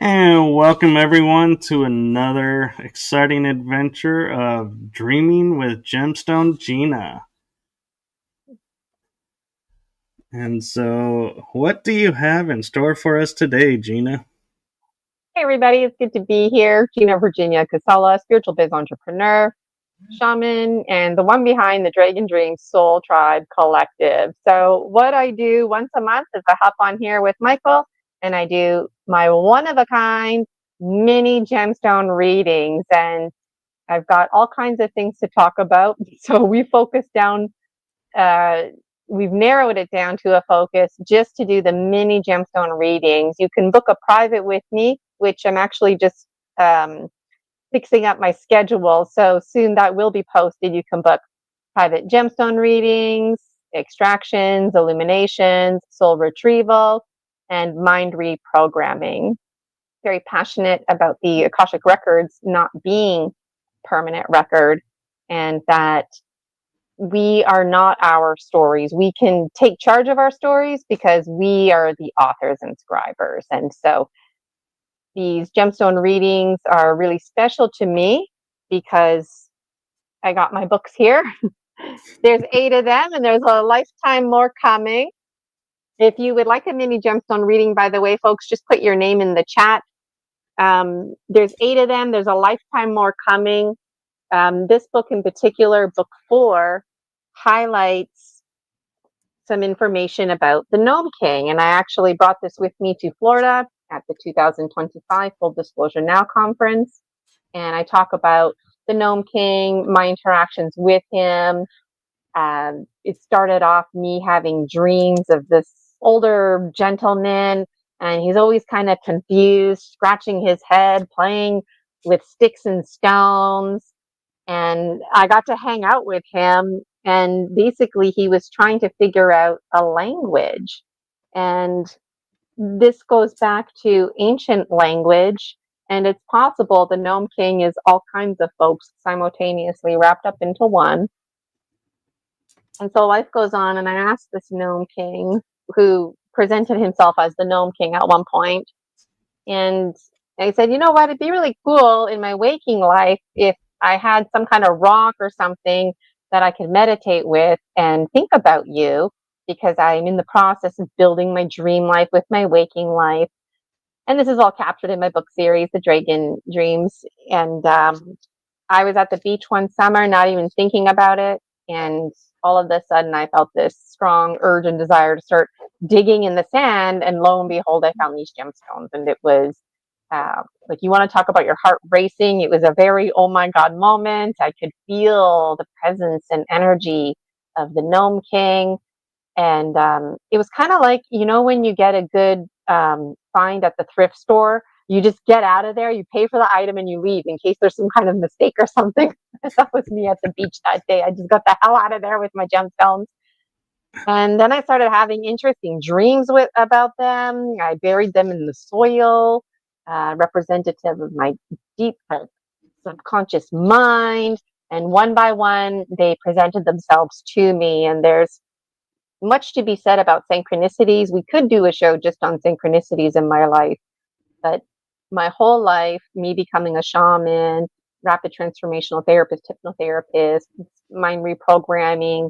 And welcome everyone to another exciting adventure of Dreaming with Gemstone Gina. And so, what do you have in store for us today, Gina? Hey, everybody, it's good to be here. Gina, Virginia Casella, spiritual biz entrepreneur, shaman, and the one behind the Dragon Dreams Soul Tribe Collective. So, what I do once a month is I hop on here with Michael and I do my one of a kind mini gemstone readings. And I've got all kinds of things to talk about. So, uh, we've narrowed it down to a focus just to do the mini gemstone readings. You can book a private with me, which I'm actually just fixing up my schedule. So soon that will be posted. You can book private gemstone readings, extractions, illuminations, soul retrieval, and mind reprogramming. Very passionate about the Akashic records not being permanent record, and that we are not our stories. We can take charge of our stories because we are the authors and scribers. And so these gemstone readings are really special to me because I got my books here. There's 8 of them, and there's a lifetime more coming. If you would like a mini gemstone reading, by the way, folks, just put your name in the chat. There's 8 of them. There's a lifetime more coming. This book in particular, book 4, highlights some information about the Gnome King. And I actually brought this with me to Florida at the 2025 Full Disclosure Now conference. And I talk about the Gnome King, my interactions with him. It started off me having dreams of this older gentleman, and he's always kind of confused, scratching his head, playing with sticks and stones. And I got to hang out with him, and basically he was trying to figure out a language. And this goes back to ancient language, and it's possible the Gnome King is all kinds of folks simultaneously wrapped up into one. And so life goes on, and I asked this Gnome King, who presented himself as the Gnome King at one point, and I said, you know what, it'd be really cool in my waking life if I had some kind of rock or something that I could meditate with and think about you, because I'm in the process of building my dream life with my waking life. And this is all captured in my book series, The Dragon Dreams. And I was at the beach one summer, not even thinking about it. And all of a sudden, I felt this strong urge and desire to start digging in the sand. And lo and behold, I found these gemstones. And it was like, you want to talk about your heart racing? It was a very, oh my God moment. I could feel the presence and energy of the Gnome King. And it was kind of like, when you get a good find at the thrift store, you just get out of there, you pay for the item, and you leave in case there's some kind of mistake or something. That was me at the beach that day. I just got the hell out of there with my gemstones. And then I started having interesting dreams about them. I buried them in the soil, representative of my deep subconscious mind. And one by one, they presented themselves to me. And there's much to be said about synchronicities. We could do a show just on synchronicities in my life, but my whole life, me becoming a shaman, rapid transformational therapist, hypnotherapist, mind reprogramming,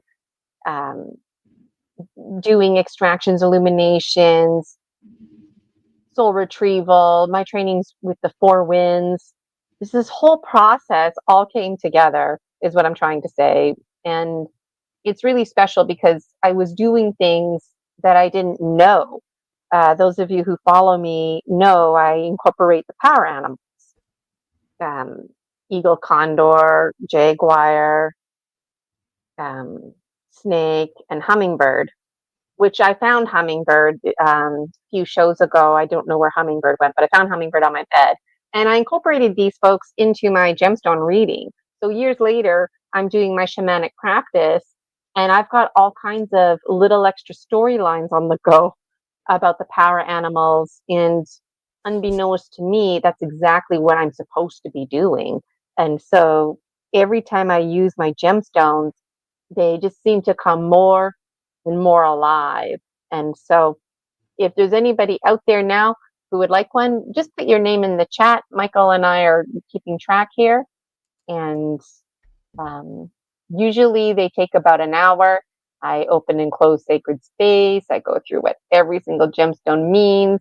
doing extractions, illuminations, soul retrieval, my trainings with the 4 winds. This whole process all came together, is what I'm trying to say. And it's really special because I was doing things that I didn't know. Those of you who follow me know I incorporate the power animals, eagle, condor, jaguar, snake, and hummingbird, which I found hummingbird a few shows ago. I don't know where hummingbird went, but I found hummingbird on my bed. And I incorporated these folks into my gemstone reading. So years later, I'm doing my shamanic practice, and I've got all kinds of little extra storylines on the go about the power animals. And unbeknownst to me, that's exactly what I'm supposed to be doing. And so every time I use my gemstones, they just seem to come more and more alive. And so if there's anybody out there now who would like one, just put your name in the chat. Michael and I are keeping track here. And usually they take about an hour. I open and close sacred space. I go through what every single gemstone means.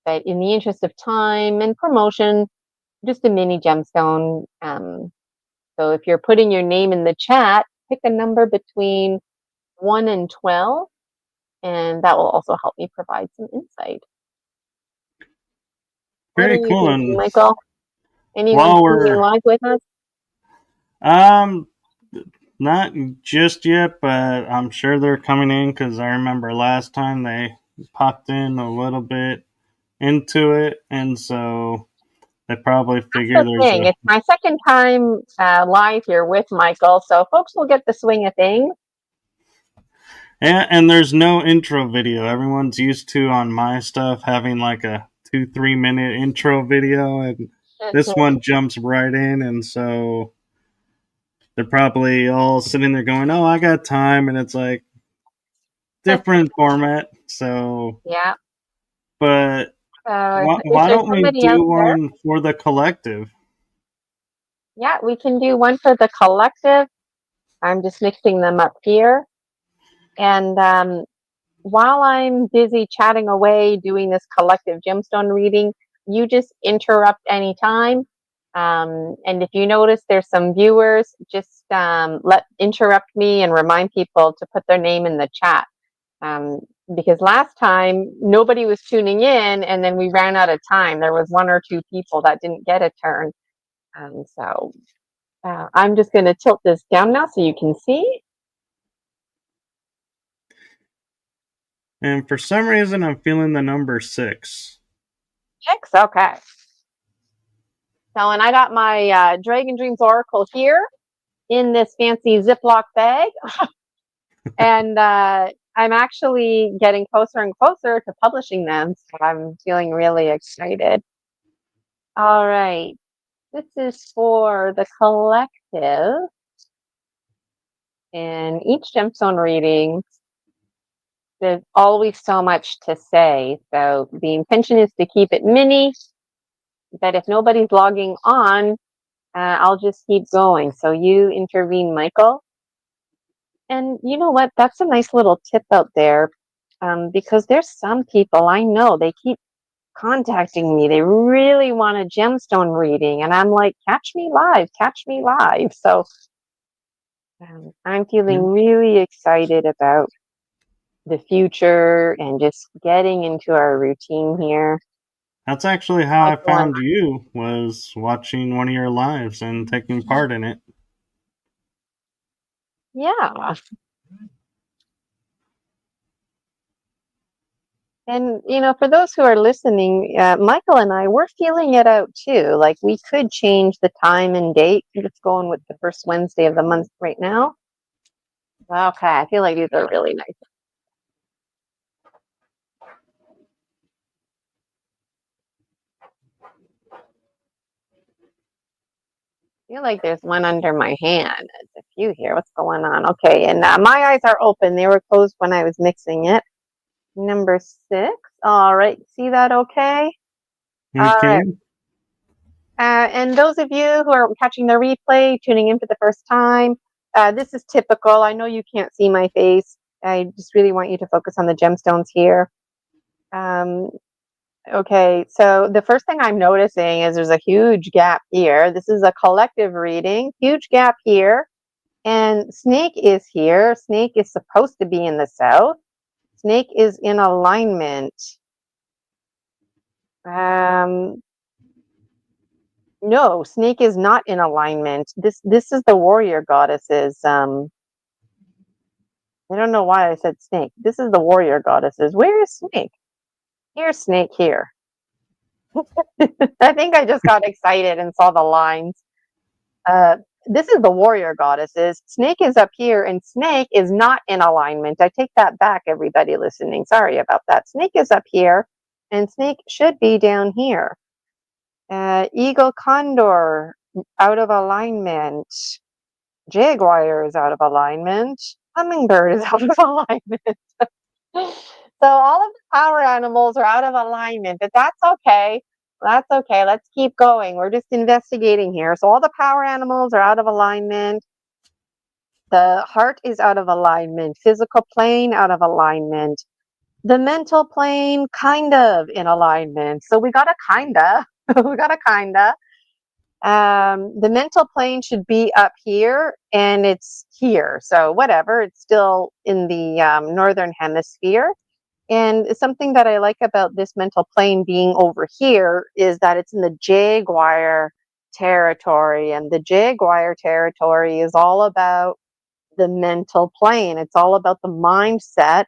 But in the interest of time and promotion, just a mini gemstone. So if you're putting your name in the chat, pick a number between 1 and 12, and that will also help me provide some insight. What are Very you cool. thinking, And Michael? Anyone while tuning we're live with us? not just yet, but I'm sure they're coming in because I remember last time they popped in a little bit into it, and so they probably figure That's the there's thing. a It's my second time live here with Michael, so folks will get the swing of things. and there's no intro video. Everyone's used to on my stuff having like a 2-3 minute intro video, and this one jumps right in, and so they're probably all sitting there going, "Oh, I got time," and it's like different format. So, Yeah. but If why there's don't we somebody out do there, one for the collective? yeah, we can do one for the collective. I'm just mixing them up here. And while I'm busy chatting away doing this collective gemstone reading, you just interrupt anytime. And if you notice there's some viewers, just interrupt me and remind people to put their name in the chat. Because last time nobody was tuning in and then we ran out of time. There was 1 or 2 people that didn't get a turn. So I'm just going to tilt this down now so you can see. And for some reason, I'm feeling the number 6. 6, okay. So, and I got my Dragon Dreams Oracle here in this fancy Ziploc bag. And I'm actually getting closer and closer to publishing them. So I'm feeling really excited. All right. This is for the collective. In each gemstone reading, there's always so much to say. So the intention is to keep it mini, but if nobody's logging on, I'll just keep going. So you intervene, Michael. And you know what? That's a nice little tip out there, because there's some people I know, they keep contacting me. They really want a gemstone reading. And I'm like, catch me live, catch me live. So I'm feeling really excited about the future and just getting into our routine here. That's actually how I Michael and found you, was watching one of your lives and taking part in it. yeah. And, you know, for those who are listening, Michael and I, we're feeling it out too. Like we could change the time and date. It's going with the first Wednesday of the month right now. Okay, I feel like these are really nice. I feel like there's one under my hand. There's a few here. What's going on? Okay, and my eyes are open. They were closed when I was mixing it. Number 6. All right, see that okay? We All right. can. And those of you who are catching the replay, tuning in for the first time, this is typical. I know you can't see my face. I just really want you to focus on the gemstones here. Okay, so the first thing I'm noticing is there's a huge gap here. This is a collective reading, huge gap here. And Snake is here. Snake is supposed to be in the south. Snake is in alignment. No, Snake is not in alignment. This is the warrior goddesses. I don't know why I said Snake. This is the warrior goddesses. Where is Snake? Here's Snake here. I think I just got excited and saw the lines. This is the warrior goddesses. Snake is up here, and Snake is not in alignment. I take that back, everybody listening. Sorry about that. Snake is up here, and Snake should be down here. Eagle Condor out of alignment. Jaguar is out of alignment. Hummingbird is out of alignment. So all of the power animals are out of alignment, but that's okay. That's okay. Let's keep going. We're just investigating here. So all the power animals are out of alignment. The heart is out of alignment. Physical plane out of alignment. The mental plane kind of in alignment. So we got a kinda. We got a kinda. The mental plane should be up here, and it's here. So whatever. It's still in the northern hemisphere. And something that I like about this mental plane being over here is that it's in the Jaguar territory. And the Jaguar territory is all about the mental plane, it's all about the mindset.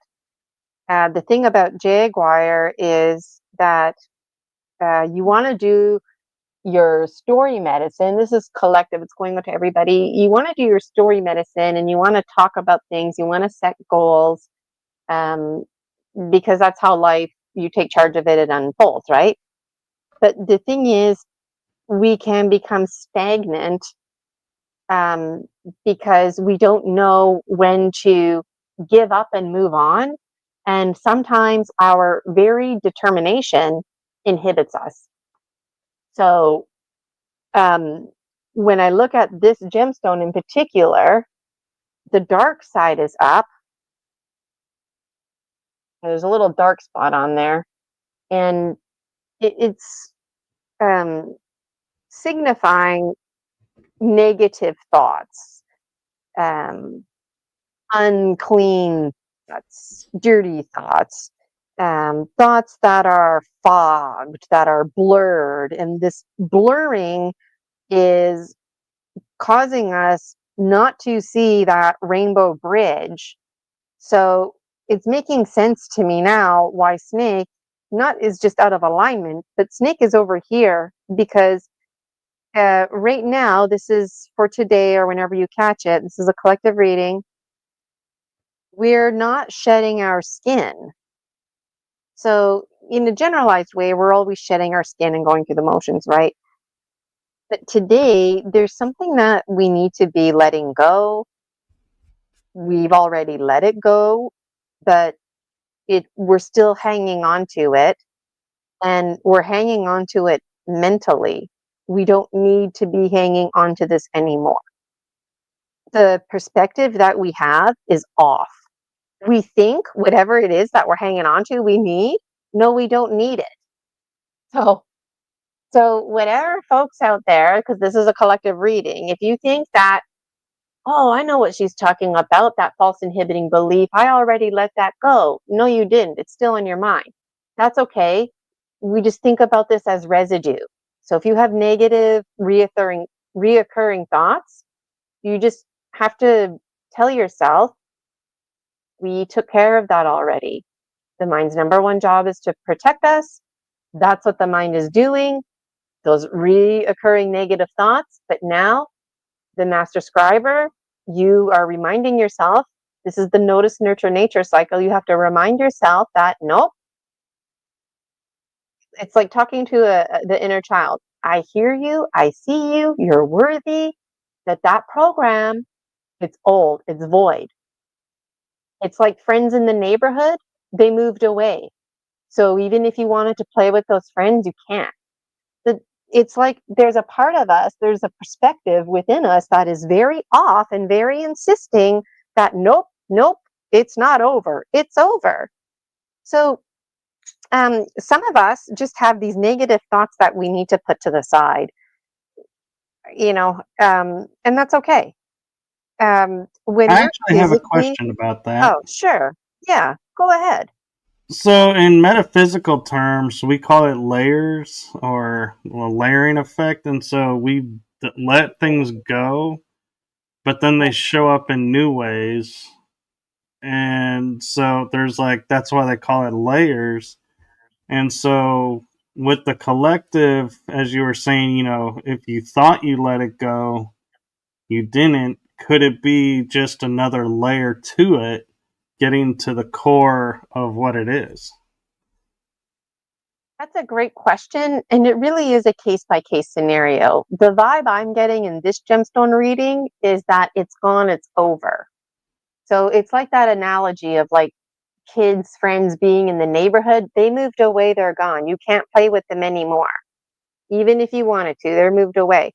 The thing about Jaguar is that you want to do your story medicine. This is collective, it's going out to everybody. You want to do your story medicine and you want to talk about things, you want to set goals. Um, because that's how life, you take charge of it, it unfolds, right? But the thing is, we can become stagnant because we don't know when to give up and move on. And sometimes our very determination inhibits us. So when I look at this gemstone in particular, the dark side is up. There's a little dark spot on there. And it's signifying negative thoughts, unclean thoughts, dirty thoughts, thoughts that are fogged, that are blurred. And this blurring is causing us not to see that rainbow bridge. So it's making sense to me now why snake not is just out of alignment, but snake is over here because right now, this is for today or whenever you catch it, this is a collective reading. We're not shedding our skin. So in a generalized way, we're always shedding our skin and going through the motions, right? But today, there's something that we need to be letting go. We've already let it go, but we're still hanging on to it, and we're hanging on to it mentally. We don't need to be hanging on to this anymore. The perspective that we have is off. We think whatever it is that we're hanging on to, we need. No, we don't need it. So whatever folks out there, because this is a collective reading, if you think that, oh, I know what she's talking about, that false inhibiting belief, I already let that go. No, you didn't. It's still in your mind. That's okay. We just think about this as residue. So if you have negative, reoccurring thoughts, you just have to tell yourself, we took care of that already. The mind's number one job is to protect us. That's what the mind is doing, those reoccurring negative thoughts. But now, the master scriber, you are reminding yourself, this is the notice, nurture, nature cycle. You have to remind yourself that, nope. It's like talking to the inner child. I hear you. I see you. You're worthy. That program, it's old. It's void. It's like friends in the neighborhood. They moved away. So even if you wanted to play with those friends, you can't. It's like there's a part of us, there's a perspective within us that is very off and very insisting that nope, it's not over. It's over. So some of us just have these negative thoughts that we need to put to the side, and that's okay. When I you're actually have a physically, question about that. oh, sure. Yeah, go ahead. So, in metaphysical terms, we call it layers or layering effect, and so we let things go, but then they show up in new ways, and so there's that's why they call it layers. And so, with the collective, as you were saying, if you thought you let it go, you didn't. Could it be just another layer to it, getting to the core of what it is? That's a great question. And it really is a case by case scenario. The vibe I'm getting in this gemstone reading is that it's gone, it's over. So it's like that analogy of like kids, friends being in the neighborhood, they moved away, they're gone. You can't play with them anymore. Even if you wanted to, they're moved away.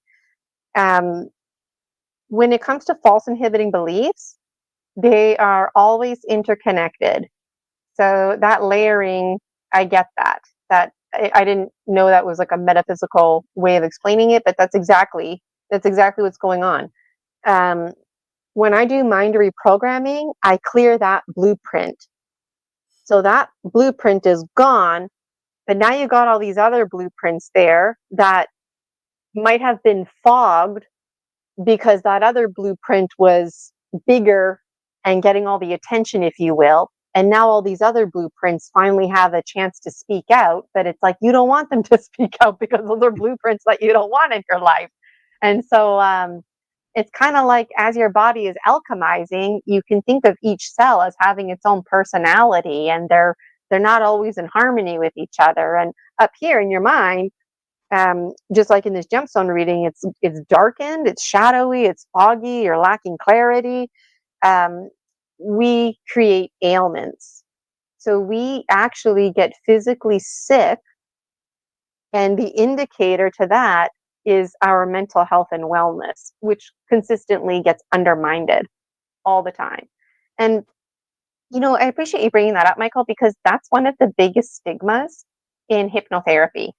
When it comes to false inhibiting beliefs, they are always interconnected. So that layering, I get that. I didn't know that was like a metaphysical way of explaining it, but that's exactly what's going on. When I do mind reprogramming, I clear that blueprint. So that blueprint is gone, but now you got all these other blueprints there that might have been fogged because that other blueprint was bigger and getting all the attention, if you will. And now all these other blueprints finally have a chance to speak out, but it's like you don't want them to speak out because those are blueprints that you don't want in your life. And so it's kind of like as your body is alchemizing, you can think of each cell as having its own personality, and they're not always in harmony with each other. And up here in your mind, just like in this gemstone reading, it's darkened, it's shadowy, it's foggy, you're lacking clarity. We create ailments. So we actually get physically sick, and the indicator to that is our mental health and wellness, which consistently gets undermined all the time. And I appreciate you bringing that up, Michael, because that's one of the biggest stigmas in hypnotherapy.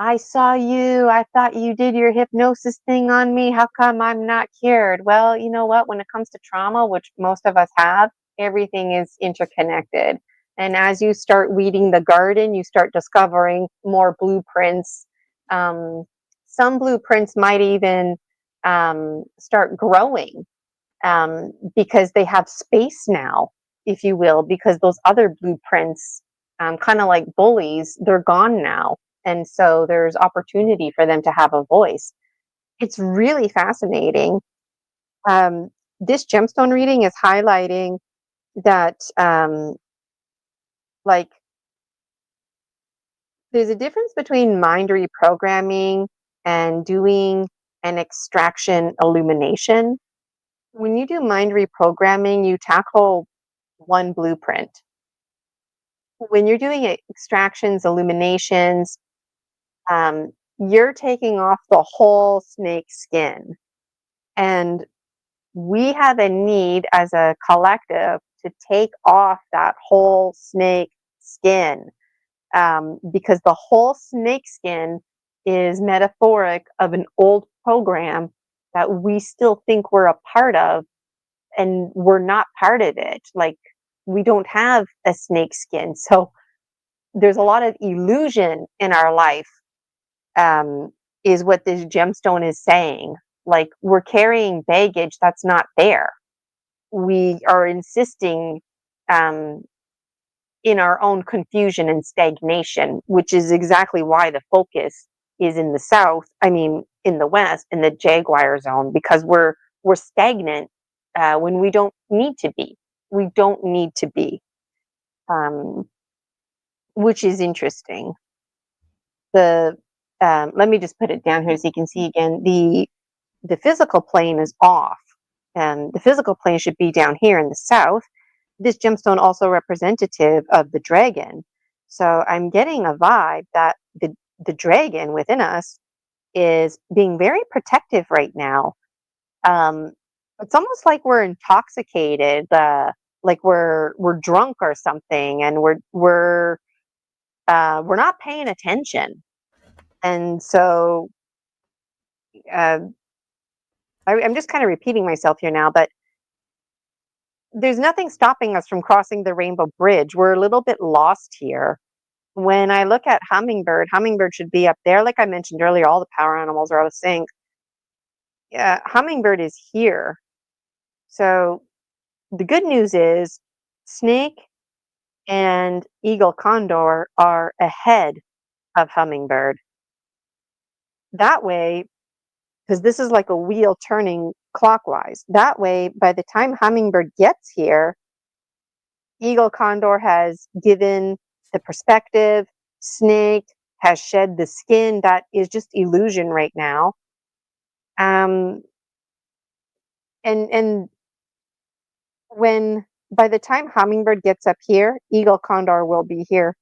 I saw you. I thought you did your hypnosis thing on me. How come I'm not cured? Well, you know what? When it comes to trauma, which most of us have, everything is interconnected. And as you start weeding the garden, you start discovering more blueprints. Some blueprints might even start growing because they have space now, if you will, because those other blueprints, kind of like bullies, they're gone now. And so there's opportunity for them to have a voice. It's really fascinating. This gemstone reading is highlighting that, like, there's a difference between mind reprogramming and doing an extraction illumination. When you do mind reprogramming, you tackle one blueprint. When you're doing extractions, illuminations, you're taking off the whole snake skin. And we have a need as a collective to take off that whole snake skin, because the whole snake skin is metaphoric of an old program that we still think we're a part of, and we're not part of it. Like, we don't have a snake skin. So there's a lot of illusion in our life, is what this gemstone is saying. Like, we're carrying baggage that's not there. We are insisting in our own confusion and stagnation, which is exactly why the focus is in the south. I mean, in the west, in the Jaguar zone, because we're stagnant when we don't need to be. We don't need to be, which is interesting. Let me just put it down here so you can see again. The physical plane is off, and the physical plane should be down here in the south. This gemstone also representative of the dragon. So I'm getting a vibe that the dragon within us is being very protective right now. It's almost like we're intoxicated, like we're drunk or something, and we're not paying attention. And so I'm just kind of repeating myself here now, but there's nothing stopping us from crossing the Rainbow Bridge. We're a little bit lost here. When I look at Hummingbird should be up there. Like I mentioned earlier, all the power animals are out of sync. Hummingbird is here. So the good news is Snake and Eagle Condor are ahead of Hummingbird. That way, because this is like a wheel turning clockwise. That way, by the time Hummingbird gets here, Eagle Condor has given the perspective, Snake has shed the skin. That is just illusion right now. And when by the time hummingbird gets up here, eagle condor will be here.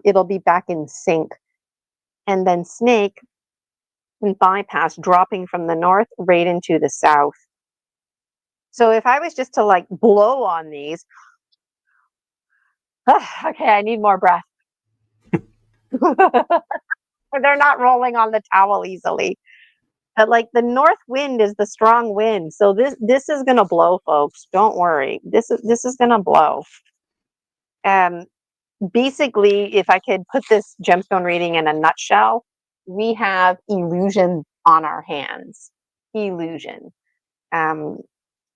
It'll be back in sync. And then snake can bypass, dropping from the north right into the south. So if I was just to like blow on these, okay, I need more breath. They're not rolling on the towel easily. But like the north wind is the strong wind. So this is gonna blow, folks. Don't worry. This is gonna blow. Basically, if I could put this gemstone reading in a nutshell, we have illusion on our hands. Illusion.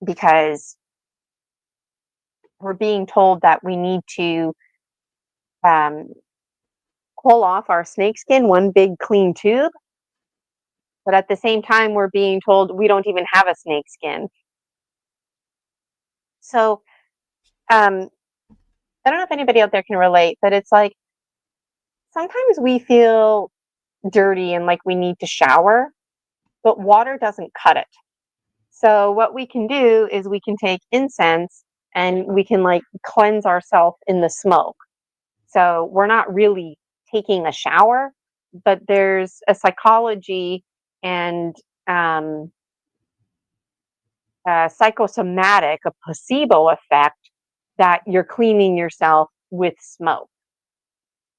Because we're being told that we need to pull off our snakeskin, one big clean tube. But at the same time, we're being told we don't even have a snakeskin. So I don't know if anybody out there can relate, but it's like sometimes we feel dirty and like we need to shower, but water doesn't cut it. So what we can do is we can take incense and we can like cleanse ourselves in the smoke. So we're not really taking a shower, but there's a psychology and psychosomatic, a placebo effect that you're cleaning yourself with smoke.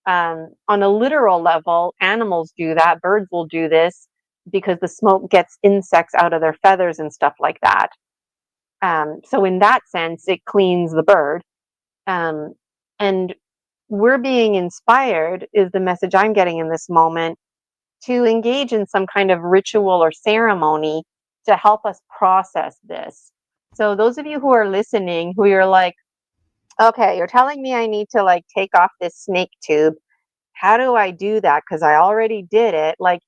On a literal level, animals do that. Birds will do this because the smoke gets insects out of their feathers and stuff like that. So in that sense, it cleans the bird. And we're being inspired, is the message I'm getting in this moment, to engage in some kind of ritual or ceremony to help us process this. So those of you who are listening, who you're like, okay, you're telling me I need to like take off this snake tube. How do I do that? Because I already did it. Like,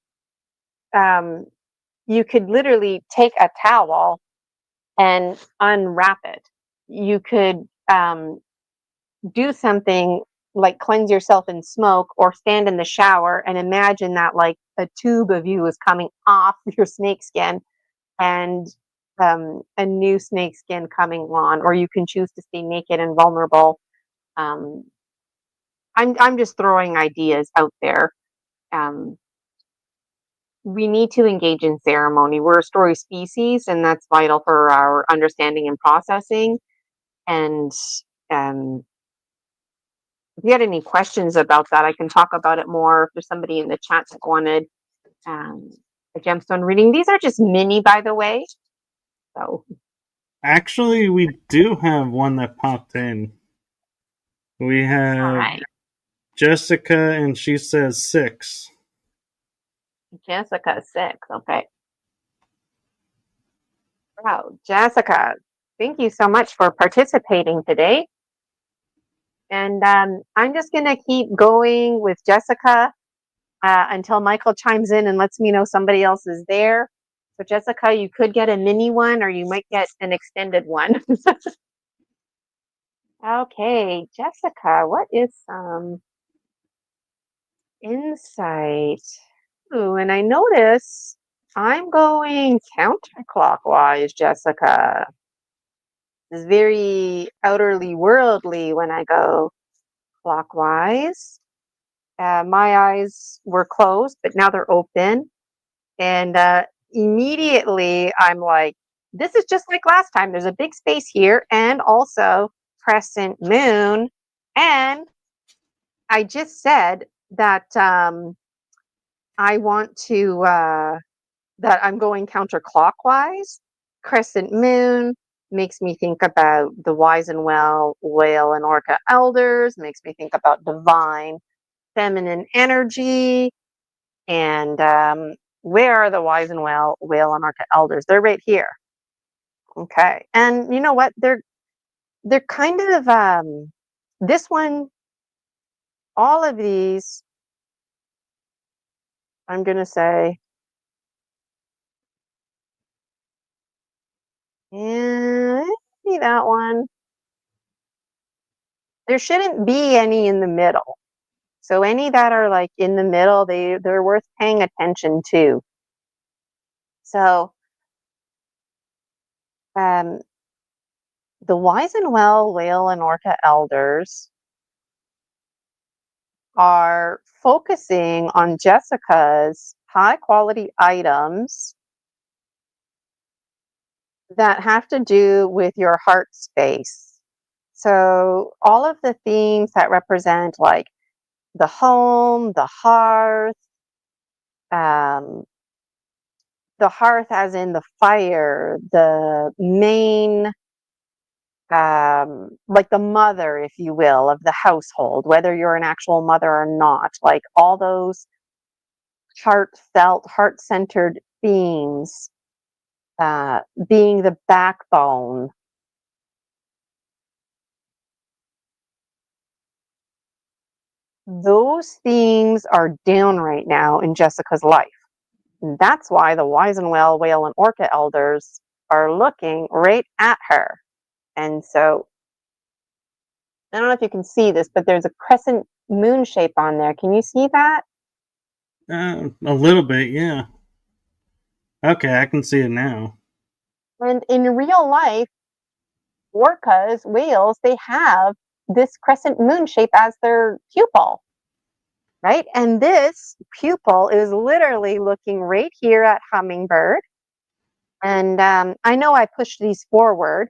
you could literally take a towel and unwrap it. You could do something like cleanse yourself in smoke, or stand in the shower and imagine that like a tube of you is coming off your snakeskin and a new snakeskin coming on, or you can choose to stay naked and vulnerable. I'm just throwing ideas out there. We need to engage in ceremony. We're a story species, and that's vital for our understanding and processing. And if you had any questions about that, I can talk about it more. If there's somebody in the chat that wanted a gemstone reading, these are just mini, by the way. So actually, we do have one that popped in. We have Jessica, and she says 6. Jessica 6. Okay. Wow, Jessica, thank you so much for participating today. And I'm just going to keep going with Jessica until Michael chimes in and lets me know somebody else is there. So Jessica, you could get a mini one, or you might get an extended one. Okay, Jessica, what is some insight? Ooh, and I notice I'm going counterclockwise, Jessica. It's very outerly worldly when I go clockwise. My eyes were closed, but now they're open. And immediately I'm like, this is just like last time. There's a big space here, and also crescent moon. And I just said that I want to, that I'm going counterclockwise. Crescent moon makes me think about the wise and well whale and orca elders, makes me think about divine feminine energy. And where are the wise and well whale and orca elders? They're right here. Okay. And you know what? They're kind of this one, all of these, I'm gonna say, maybe that one. There shouldn't be any in the middle. So any that are like in the middle, they're worth paying attention to. So The wise and well whale and orca elders are focusing on Jessica's high quality items that have to do with your heart space. So all of the themes that represent like the home, um, the hearth as in the fire, the main, like the mother, if you will, of the household, whether you're an actual mother or not, like all those heartfelt, heart-centered themes, being the backbone. Those things are down right now in Jessica's life. And that's why the wise and well whale and orca elders are looking right at her. And so I don't know if you can see this, but there's a crescent moon shape on there. Can you see that? A little bit, yeah. Okay, I can see it now. And in real life, orcas, whales, they have this crescent moon shape as their pupil, right? And this pupil is literally looking right here at Hummingbird. And I know I pushed these forward,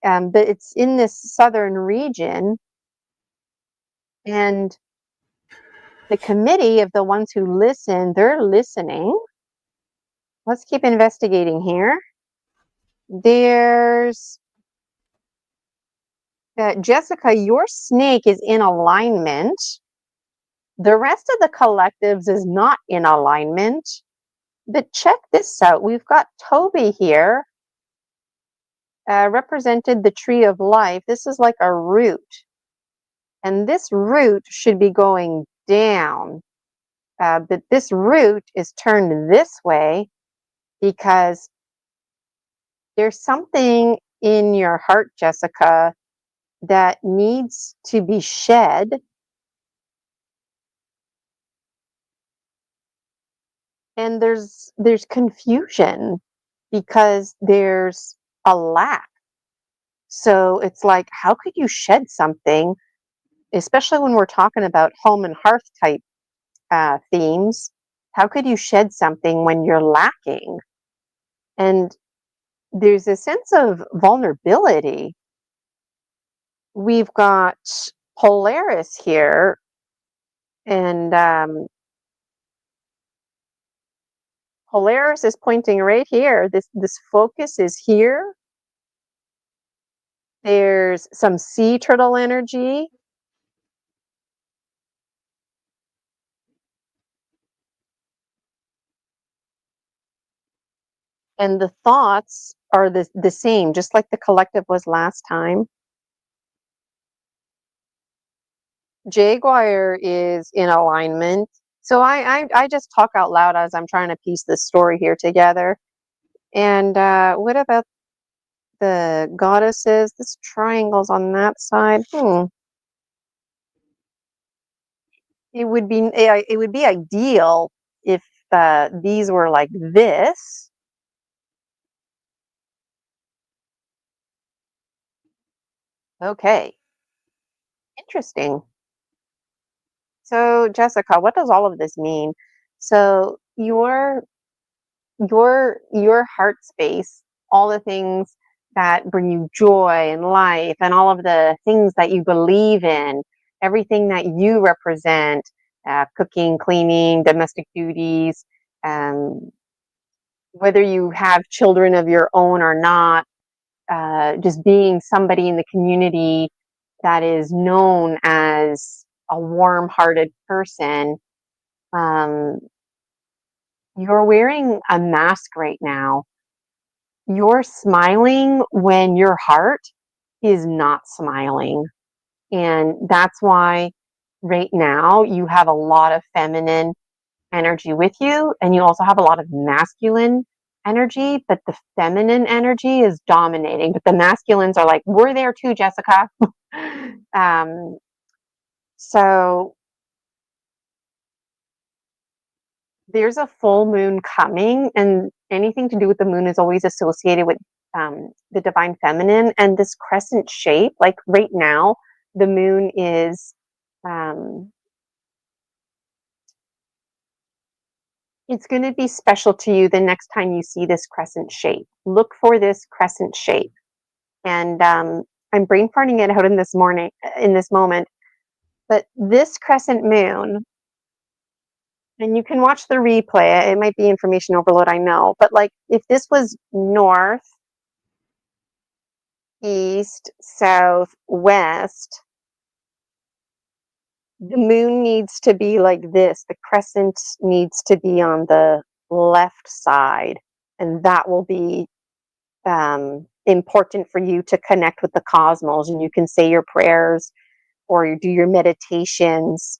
but it's in this southern region. And the committee of the ones who listen, they're listening. Let's keep investigating here. There's Jessica, your snake is in alignment. The rest of the collectives is not in alignment. But check this out. We've got Toby here, represented the tree of life. This is like a root. And this root should be going down. But this root is turned this way because there's something in your heart, Jessica, that needs to be shed. And there's confusion because there's a lack. So it's like, how could you shed something, especially when we're talking about home and hearth type themes? How could you shed something when you're lacking? And there's a sense of vulnerability. We've got Polaris here, and Polaris is pointing right here. This focus is here. There's some sea turtle energy. And the thoughts are the same, just like the collective was last time. Jaguar is in alignment. So I just talk out loud as I'm trying to piece this story here together. And what about the goddesses? This triangle's on that side. It would be ideal if these were like this. Okay, interesting. So Jessica, what does all of this mean? So your heart space, all the things that bring you joy and life, and all of the things that you believe in, everything that you represent, cooking, cleaning, domestic duties, um, whether you have children of your own or not, just being somebody in the community that is known as a warm-hearted person. um, you're wearing a mask right now. You're smiling when your heart is not smiling. And that's why right now you have a lot of feminine energy with you, and you also have a lot of masculine energy, but the feminine energy is dominating. But the masculines are like, we're there too, Jessica. um, so there's a full moon coming, and anything to do with the moon is always associated with the divine feminine, and this crescent shape, like right now, the moon is, it's going to be special to you the next time you see this crescent shape. Look for this crescent shape. And I'm brain farting it out in this moment. But this crescent moon, and you can watch the replay, it might be information overload, I know, but like if this was north, east, south, west, the moon needs to be like this. The crescent needs to be on the left side, and that will be important for you to connect with the cosmos, and you can say your prayers or you do your meditations.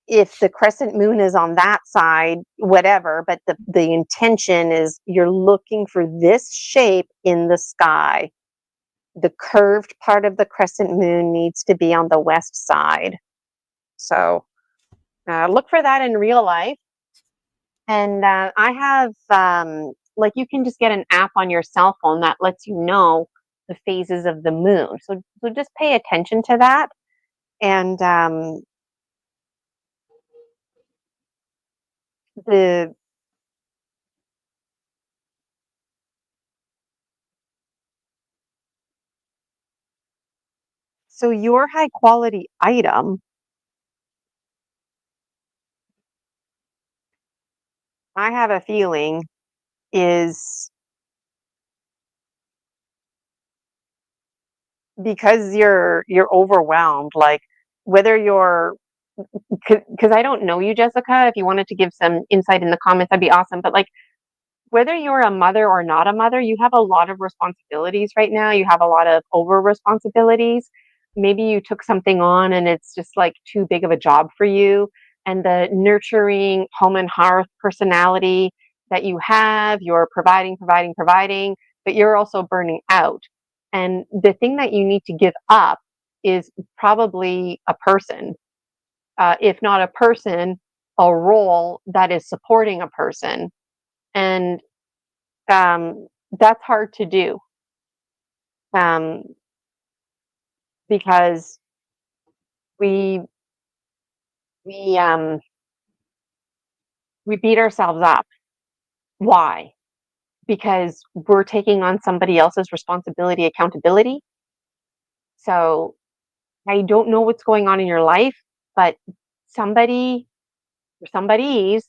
If the crescent moon is on that side, whatever, but the intention is you're looking for this shape in the sky. The curved part of the crescent moon needs to be on the west side. So look for that in real life. And I have, like, you can just get an app on your cell phone that lets you know the phases of the moon. So just pay attention to that. And so your high quality item, I have a feeling, is because you're overwhelmed, like whether you're, because I don't know you, Jessica. If you wanted to give some insight in the comments, that'd be awesome. But like, whether you're a mother or not a mother, you have a lot of responsibilities right now. You have a lot of over responsibilities. Maybe you took something on and it's just like too big of a job for you. And the nurturing home and hearth personality that you have, you're providing, but you're also burning out. And the thing that you need to give up is probably a person, if not a person, a role that is supporting a person. And that's hard to do, um, because we we um, we beat ourselves up. Why? Because we're taking on somebody else's responsibility, accountability. So I don't know what's going on in your life, but somebody or somebodies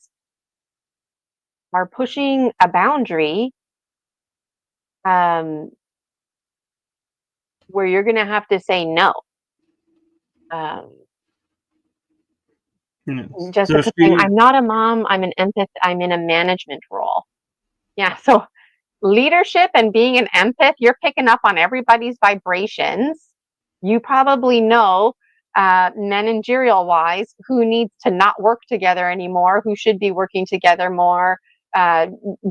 are pushing a boundary, um, where you're going to have to say no. Um, Jessica saying, I'm not a mom, I'm an empath, I'm in a management role. Yeah, so leadership and being an empath, you're picking up on everybody's vibrations. You probably know, managerial wise, who needs to not work together anymore, who should be working together more,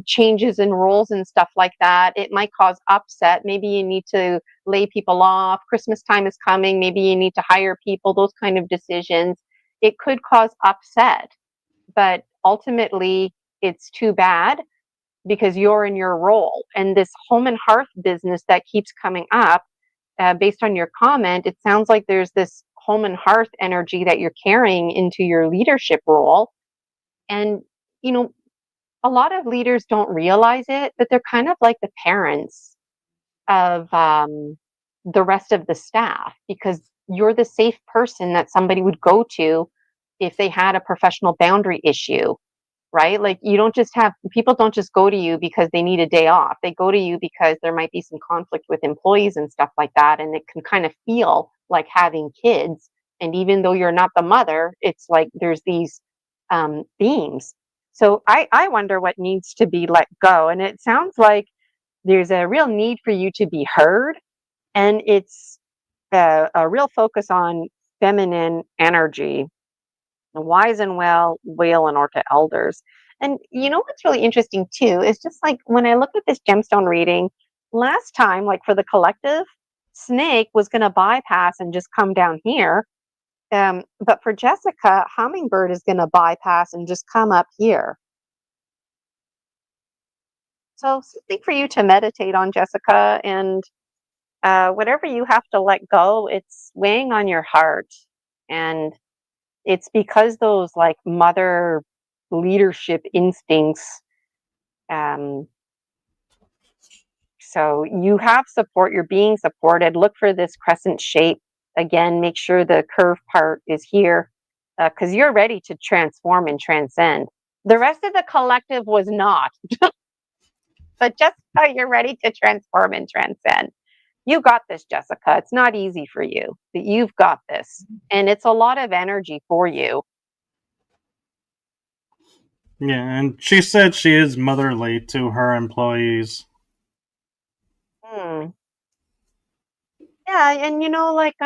changes in roles and stuff like that. It might cause upset. Maybe you need to lay people off. Christmas time is coming. Maybe you need to hire people, those kind of decisions. It could cause upset, but ultimately it's too bad because you're in your role. And this home and hearth business that keeps coming up, based on your comment, it sounds like there's this home and hearth energy that you're carrying into your leadership role. And, you know, a lot of leaders don't realize it, but they're kind of like the parents of, the rest of the staff, because you're the safe person that somebody would go to if they had a professional boundary issue, right? Like, you don't just have people don't just go to you because they need a day off. They go to you because there might be some conflict with employees and stuff like that. And it can kind of feel like having kids. And even though you're not the mother, it's like there's these, themes. So I wonder what needs to be let go. And it sounds like there's a real need for you to be heard. And it's a real focus on feminine energy, wise and well, whale and orca elders. And you know what's really interesting too is just like when I look at this gemstone reading, last time, like for the collective, snake was going to bypass and just come down here. But for Jessica, hummingbird is going to bypass and just come up here. So something for you to meditate on, Jessica, and whatever you have to let go, it's weighing on your heart. And it's because those like mother leadership instincts. Um, so you have support, you're being supported. Look for this crescent shape. Again, make sure the curve part is here because you're ready to transform and transcend. The rest of the collective was not, but just how you're ready to transform and transcend. You got this, Jessica. It's not easy for you, but you've got this. And it's a lot of energy for you. Yeah, and she said she is motherly to her employees. Hmm. Yeah, and like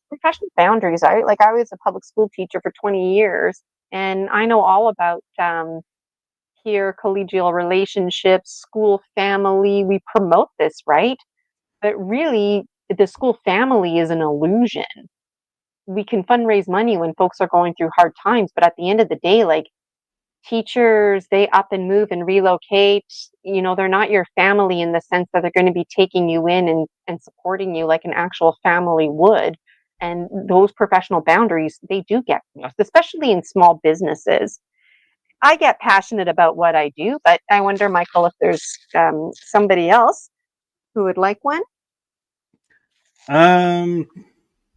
professional boundaries, right? Like I was a public school teacher for 20 years, and I know all about peer collegial relationships, school family. We promote this, right? But really, the school family is an illusion. We can fundraise money when folks are going through hard times, but at the end of the day, like teachers, they up and move and relocate. They're not your family in the sense that they're going to be taking you in and supporting you like an actual family would. And those professional boundaries, they do get crossed, especially in small businesses. I get passionate about what I do, but I wonder, Michael, if there's somebody else who would like one. Um,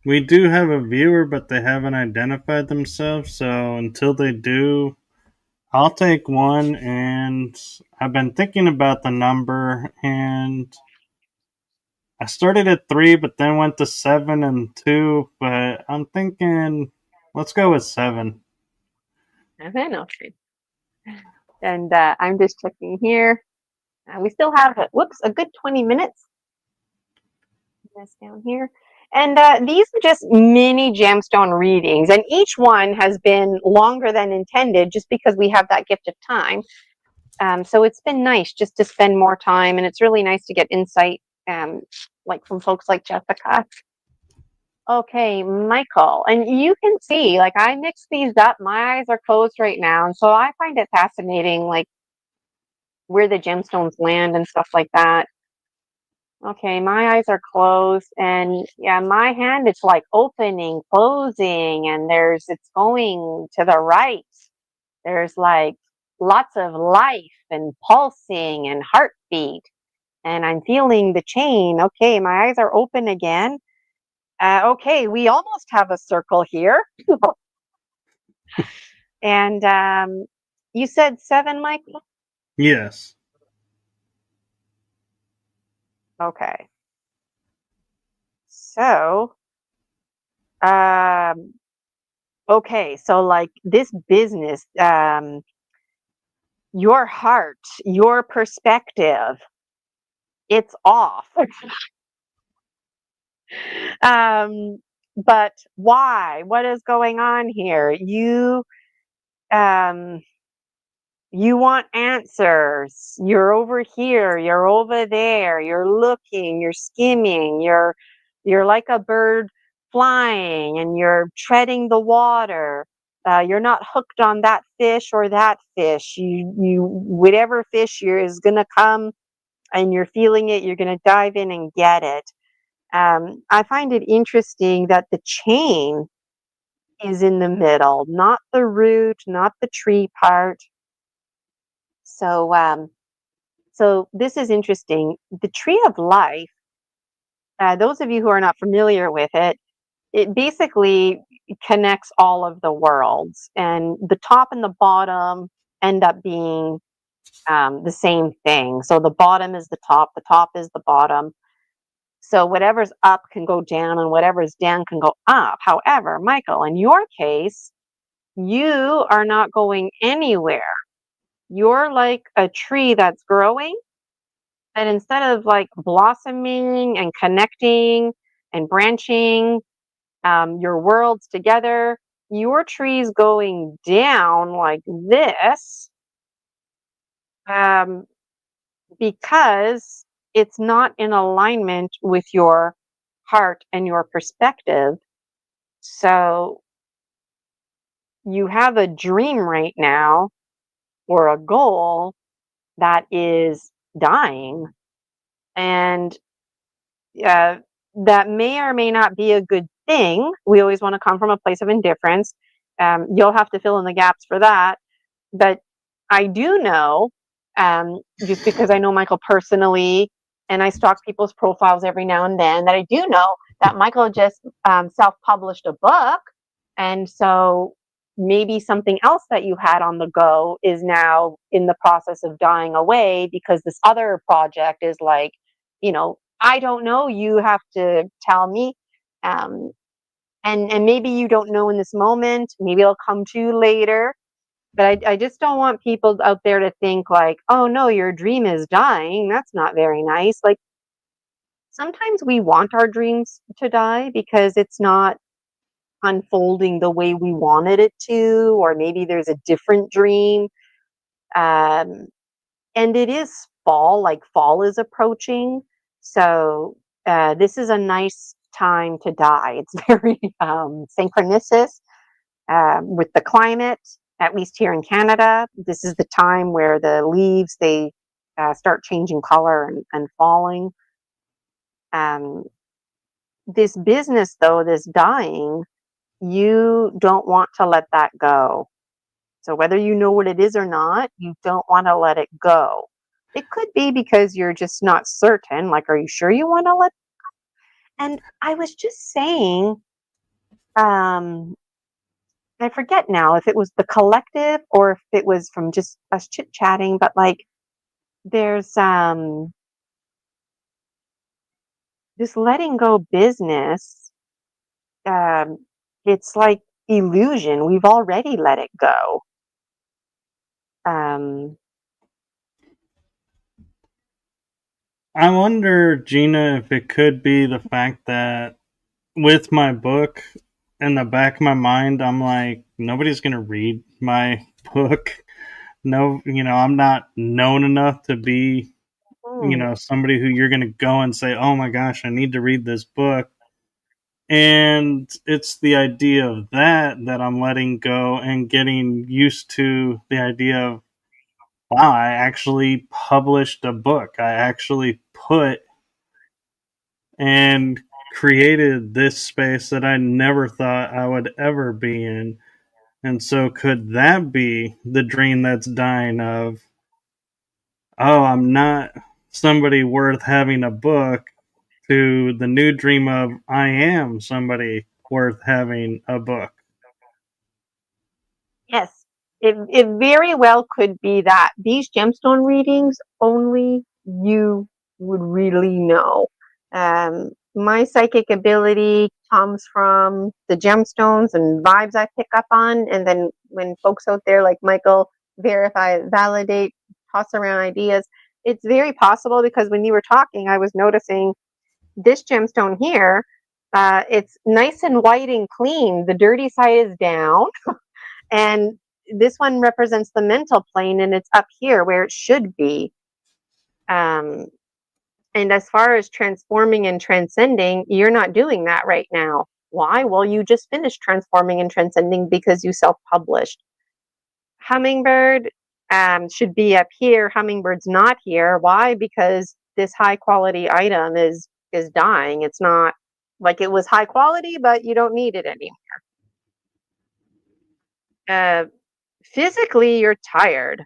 we do have a viewer, but they haven't identified themselves. So until they do, I'll take one. And I've been thinking about the number, and I started at 3, but then went to 7 and 2. But I'm thinking, let's go with 7. Okay. And I'm just checking here. We still have, a good 20 minutes. This down here. And these are just mini gemstone readings, and each one has been longer than intended just because we have that gift of time. So it's been nice just to spend more time, and it's really nice to get insight, like from folks like Jessica. Okay, Michael, and you can see, like I mix these up. My eyes are closed right now, and so I find it fascinating, like where the gemstones land and stuff like that. Okay, my eyes are closed, and yeah, my hand it's like opening, closing, and it's going to the right. There's like lots of life and pulsing and heartbeat, and I'm feeling the chain. Okay, my eyes are open again. Okay, we almost have a circle here. And you said 7, Michael? Yes. Okay. So, um, okay, so like this business, your heart, your perspective, it's off. um, but why? What is going on here? Um, you want answers. You're over here, you're over there, you're looking, you're skimming, you're like a bird flying and you're treading the water. You're not hooked on that fish or that fish. You whatever fish is gonna come and you're feeling it, you're gonna dive in and get it. I find it interesting that the chain is in the middle, not the root, not the tree part. So, so this is interesting. The tree of life, those of you who are not familiar with it, it basically connects all of the worlds, and the top and the bottom end up being the same thing. So the bottom is the top is the bottom. So whatever's up can go down, and whatever's down can go up. However, Michael, in your case, you are not going anywhere. You're like a tree that's growing. And instead of like blossoming and connecting and branching your worlds together, your tree's going down like this um, because it's not in alignment with your heart and your perspective. So you have a dream right now or a goal that is dying. And that may or may not be a good thing. We always want to come from a place of indifference. You'll have to fill in the gaps for that. But I do know, just because I know Michael personally and I stalk people's profiles every now and then, that I do know that Michael just self-published a book. And so maybe something else that you had on the go is now in the process of dying away because this other project is like, I don't know, you have to tell me. And maybe you don't know in this moment, maybe it'll come to you later. But I just don't want people out there to think like, oh no, your dream is dying. That's not very nice. Like, sometimes we want our dreams to die because it's not unfolding the way we wanted it to, or maybe there's a different dream. Um, and it is fall, like fall is approaching. So this is a nice time to die. It's very synchronicous with the climate, at least here in Canada. This is the time where the leaves, they start changing color and falling. Um, this business, though, this dying, you don't want to let that go. So whether you know what it is or not, you don't want to let it go. It could be because you're just not certain. Like, are you sure you want to let? And I was just saying, um, I forget now if it was the collective or if it was from just us chit chatting, but like there's this letting go business. Um, it's like illusion. We've already let it go. Um, I wonder, Gina, if it could be the fact that with my book in the back of my mind, I'm like, nobody's going to read my book. No, I'm not known enough to be, hmm. somebody who you're going to go and say, oh my gosh, I need to read this book. And it's the idea of that I'm letting go and getting used to the idea of, wow, I actually published a book. I actually put and created this space that I never thought I would ever be in. And so, could that be the dream that's dying of, oh, I'm not somebody worth having a book, to the new dream of, I am somebody worth having a book? Yes, it very well could be that. These gemstone readings, only you would really know. My psychic ability comes from the gemstones and vibes I pick up on. And then when folks out there like Michael verify, validate, toss around ideas, it's very possible because when you were talking, I was noticing this gemstone here. It's nice and white and clean. The dirty side is down. And this one represents the mental plane and it's up here where it should be. Um, and as far as transforming and transcending, you're not doing that right now. Why? Well, you just finished transforming and transcending because you self published. Hummingbird should be up here. Hummingbird's not here. Why? Because this high quality item is dying. It's not like it was high quality, but you don't need it anymore. Uh, Physically, you're tired.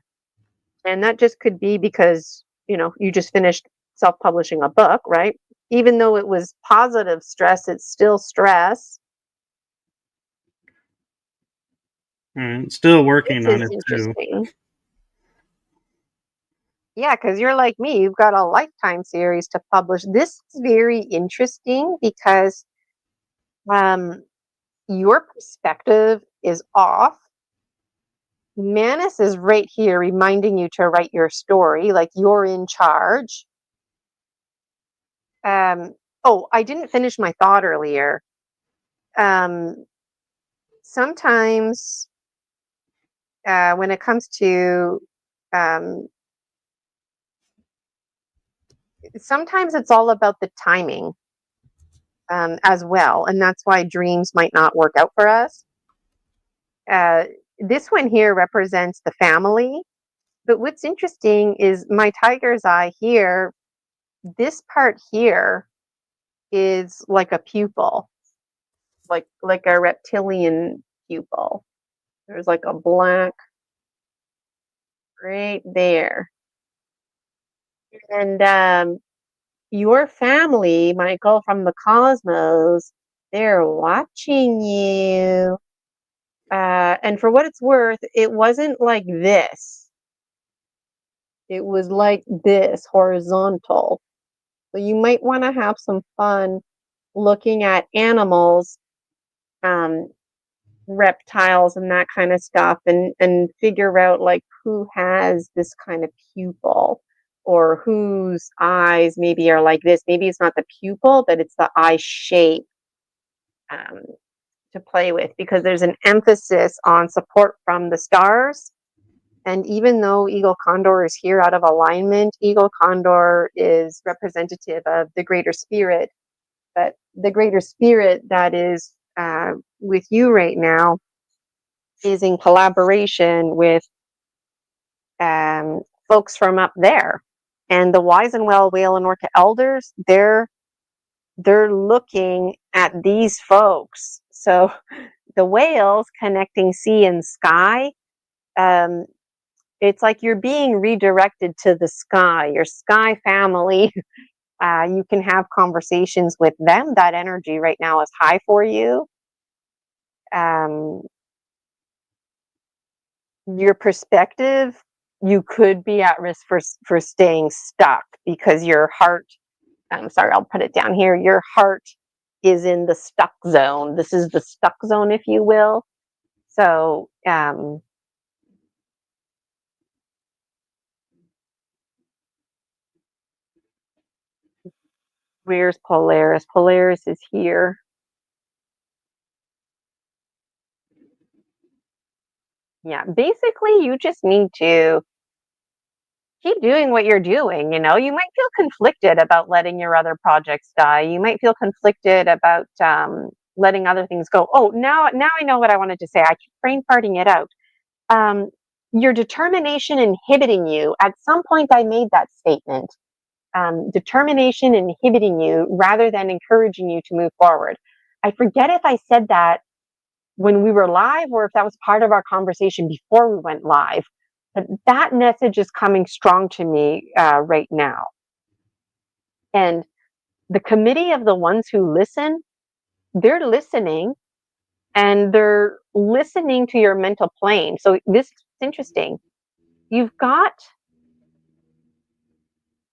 And that just could be because, you just finished self-publishing a book, right? Even though it was positive stress, it's still stress. And still This working on is it too. interesting. Yeah, because you're like me, you've got a lifetime series to publish. This is very interesting because your perspective is off. Manus is right here reminding you to write your story, like you're in charge. Oh, I didn't finish my thought earlier. Um, Sometimes when it comes to um, sometimes it's all about the timing as well, and that's why dreams might not work out for us. uh, this one here represents the family, But what's interesting is my tiger's eye here, this part here is like a pupil, like a reptilian pupil. There's like a black right there. And your family, Michael, from the cosmos, they're watching you. And for what it's worth, it wasn't like this. It was like this, horizontal. So you might want to have some fun looking at animals, um, reptiles and that kind of stuff, and figure out like who has this kind of pupil, or whose eyes maybe are like this. Maybe it's not the pupil, but it's the eye shape, um, to play with, because there's an emphasis on support from the stars. And even though Eagle Condor is here out of alignment, Eagle Condor is representative of the greater spirit. But the greater spirit that is with you right now is in collaboration with folks from up there. And the Wise and Well Whale and Orca elders, they're looking at these folks. So the whales connecting sea and sky, it's like you're being redirected to the sky, your sky family. You can have conversations with them. That energy right now is high for you. Your perspective, you could be at risk for staying stuck, because your heart, I'm sorry, I'll put it down here, your heart is in the stuck zone. This is the stuck zone, if you will. So where's Polaris? Polaris is here. Yeah, basically you just need to keep doing what you're doing. You know, you might feel conflicted about letting your other projects die. You might feel conflicted about letting other things go. Oh, now I know what I wanted to say. I keep brain farting it out. Your determination inhibiting you. At some point, I made that statement. Determination inhibiting you rather than encouraging you to move forward. I forget if I said that when we were live, or if that was part of our conversation before we went live. But that message is coming strong to me right now. And the committee of the ones who listen, they're listening, and they're listening to your mental plane. So this is interesting. You've got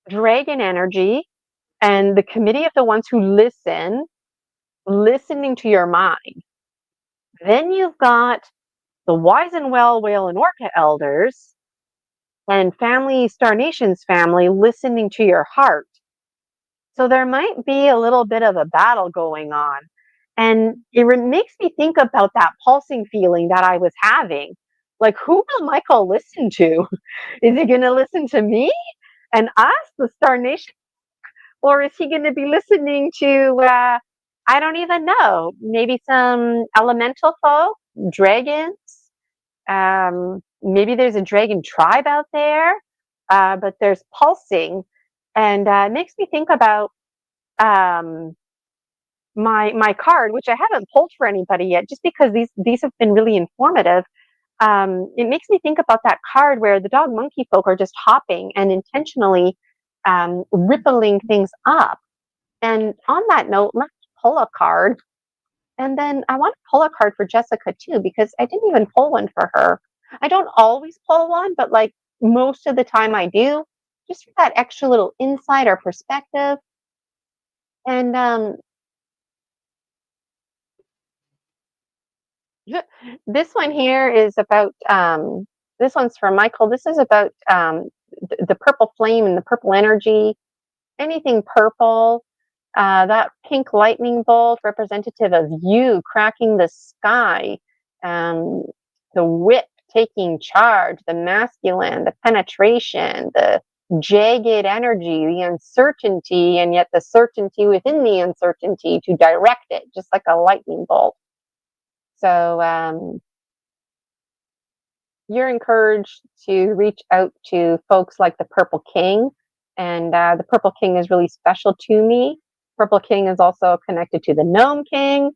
dragon energy, and the committee of the ones who listen, listening to your mind. Then you've got the Wise and Well Whale and Orca elders and family, Star Nations family, listening to your heart. So there might be a little bit of a battle going on. And it makes me think about that pulsing feeling that I was having. Like, who will Michael listen to? Is he going to listen to me and us, the Star Nation? Or is he going to be listening to, I don't even know, maybe some elemental folk, dragons? Maybe there's a dragon tribe out there, but there's pulsing. And it makes me think about my card, which I haven't pulled for anybody yet, just because these have been really informative. It makes me think about that card where the dog monkey folk are just hopping and intentionally rippling things up. And on that note, let's pull a card. And then I want to pull a card for Jessica too, because I didn't even pull one for her. I don't always pull one, but like most of the time I do, just for that extra little insight or perspective. And this one here is about, this one's for Michael. This is about the purple flame and the purple energy. Anything purple, that pink lightning bolt representative of you cracking the sky, the whip taking charge, the masculine, the penetration, the jagged energy, the uncertainty, and yet the certainty within the uncertainty to direct it, just like a lightning bolt. So you're encouraged to reach out to folks like the Purple King, and the Purple King is really special to me. Purple King is also connected to the Gnome King,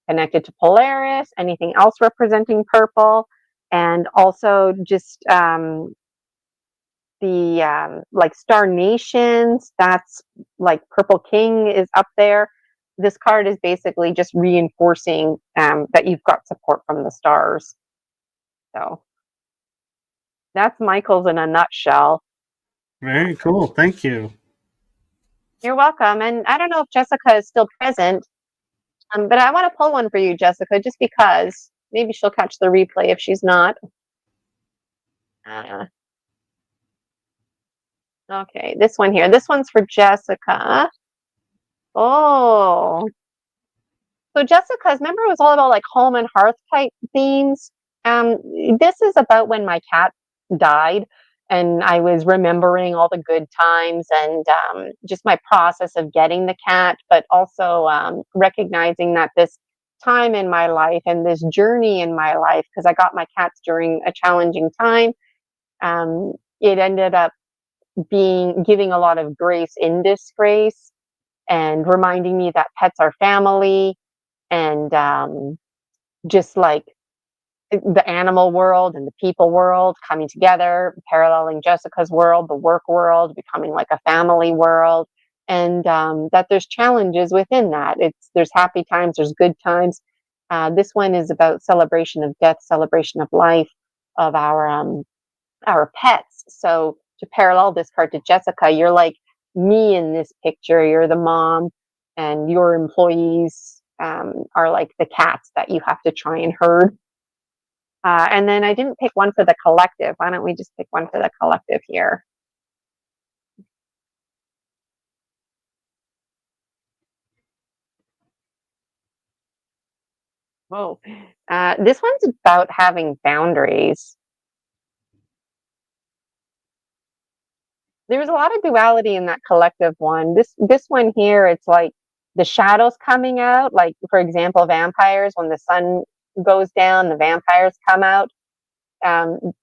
connected to Polaris, anything else representing purple, and also just the like Star Nations. That's like Purple King is up there. This card is basically just reinforcing that you've got support from the stars. So that's Michael's in a nutshell. Very cool. Thank you. You're welcome. And I don't know if Jessica is still present, but I want to pull one for you, Jessica, just because maybe she'll catch the replay if she's not. Okay, this one here. This one's for Jessica. Oh, so Jessica's, remember it was all about like home and hearth type themes. This is about when my cat died, and I was remembering all the good times and just my process of getting the cat, but also recognizing that this time in my life and this journey in my life, because I got my cats during a challenging time, it ended up giving a lot of grace in disgrace and reminding me that pets are family, and just like the animal world and the people world coming together, paralleling Jessica's world, the work world, becoming like a family world, and that there's challenges within that. There's happy times, there's good times. This one is about celebration of death, celebration of life, of our pets. So to parallel this card to Jessica, you're like me in this picture. You're the mom, and your employees are like the cats that you have to try and herd. And then I didn't pick one for the collective. Why don't we just pick one for the collective here? Whoa. This one's about having boundaries. There's a lot of duality in that collective one. This one here, it's like the shadows coming out. Like, for example, vampires, when the sun goes down, the vampires come out.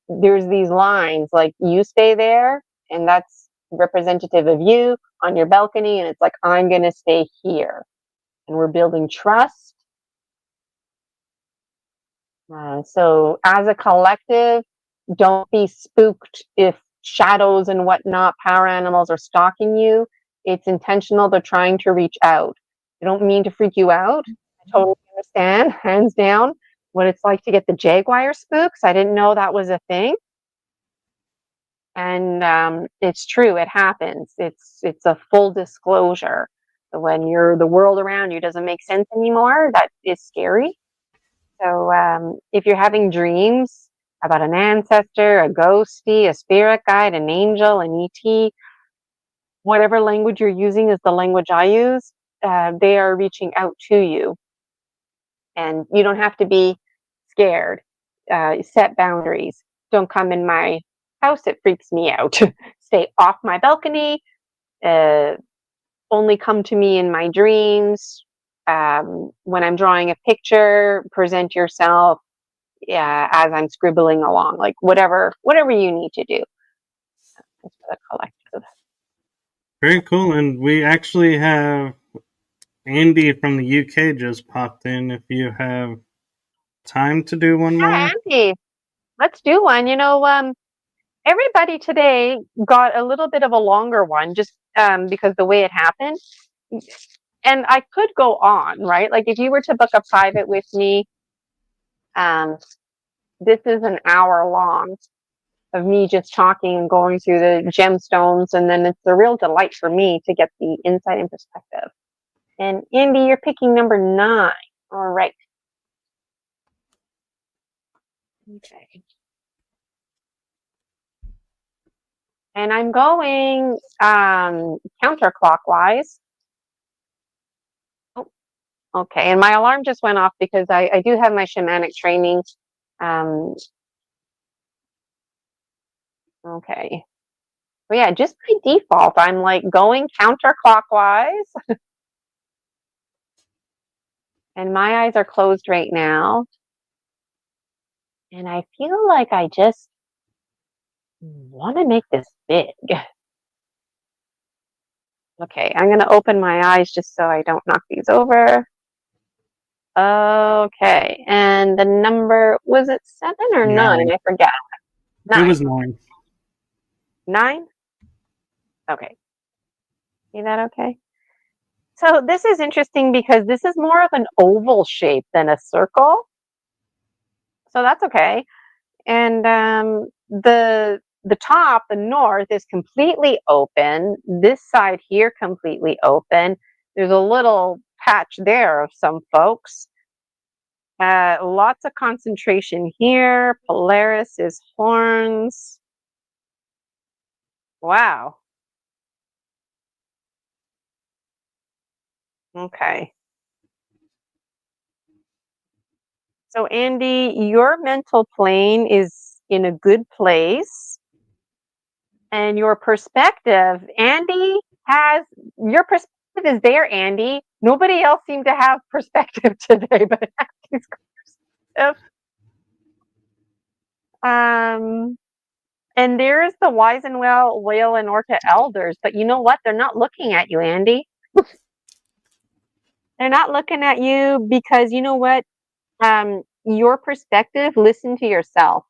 There's these lines like, you stay there, and that's representative of you on your balcony, and it's like, I'm going to stay here. And we're building trust. So as a collective, don't be spooked if shadows and whatnot, power animals are stalking you. It's intentional. They're trying to reach out. They don't mean to freak you out. I totally understand, hands down, what it's like to get the jaguar spooks. I didn't know that was a thing. And it's true, it happens. It's a full disclosure. When the world around you doesn't make sense anymore, that is scary. So if you're having dreams about an ancestor, a ghostie, a spirit guide, an angel, an ET, whatever language you're using is the language I use, they are reaching out to you. And you don't have to be scared. Set boundaries. Don't come in my house, it freaks me out. Stay off my balcony. Only come to me in my dreams. When I'm drawing a picture, present yourself as I'm scribbling along, like whatever you need to do. That's for the collective. Very cool. And we actually have Andy from the UK just popped in. If you have time to do one more. Andy, let's do one. Everybody today got a little bit of a longer one, just because the way it happened. And I could go on, right? Like if you were to book a private with me, this is an hour long of me just talking and going through the gemstones, and then it's a real delight for me to get the insight and perspective. And Andy, you're picking number 9. All right. Okay. And I'm going counterclockwise. Oh, okay. And my alarm just went off because I do have my shamanic training. Okay. But yeah, just by default, I'm like going counterclockwise. And my eyes are closed right now. And I feel like I just want to make this big. Okay, I'm going to open my eyes just so I don't knock these over. Okay, and the number, was it 7 or 9? I forget. 9. It was 9. 9? Okay. See that okay? So this is interesting because this is more of an oval shape than a circle. So that's okay. And the top, the north, is completely open. This side here completely open. There's a little patch there of some folks. Lots of concentration here. Polaris is horns. Wow. Okay. So Andy, your mental plane is in a good place. And your perspective, Andy has, your perspective is there, Andy. Nobody else seemed to have perspective today, but Andy's perspective. And there's the wise and whale and orca elders, but you know what? They're not looking at you, Andy. They're not looking at you because you know what? Your perspective, listen to yourself.